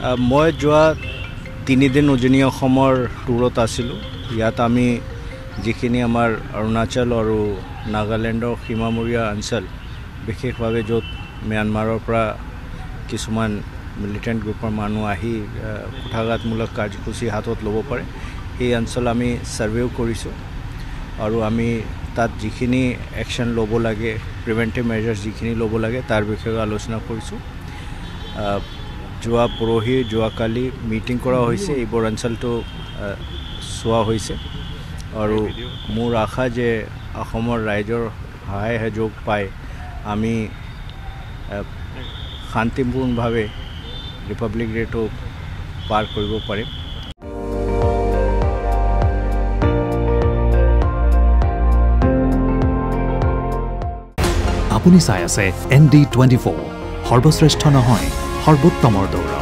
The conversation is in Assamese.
মই যোৱা 3 দিন উজনি অসমৰ টুৰত আছিলোঁ। ইয়াত আমি যিখিনি আমাৰ অৰুণাচল আৰু নাগালেণ্ডৰ সীমামূৰীয়া অঞ্চল, বিশেষভাৱে য'ত ম্যানমাৰৰ পৰা কিছুমান মিলিটেণ্ট গ্ৰুপৰ মানুহ আহি কুঠাঘাতমূলক কাৰ্যসূচী হাতত ল'ব পাৰে, সেই অঞ্চল আমি ছাৰ্ভেও কৰিছোঁ আৰু আমি তাত যিখিনি একশ্যন ল'ব লাগে, প্ৰিভেণ্টিভ মেজাৰ্ছ যিখিনি ল'ব লাগে তাৰ বিষয়ে আলোচনা কৰিছোঁ। যোৱাকালি মিটিং কৰা হৈছে, এইবোৰ অঞ্চলটো চোৱা হৈছে আৰু মোৰ আশা যে অসমৰ ৰাইজৰ সহায় সহযোগ পাই আমি শান্তিপূৰ্ণভাৱে ৰিপাব্লিক ডেটো পাৰ কৰিব পাৰিম। আপুনি চাই আছে ND24, সৰ্বশ্ৰেষ্ঠ নহয় সৰ্বোত্তমৰ দৌৰ।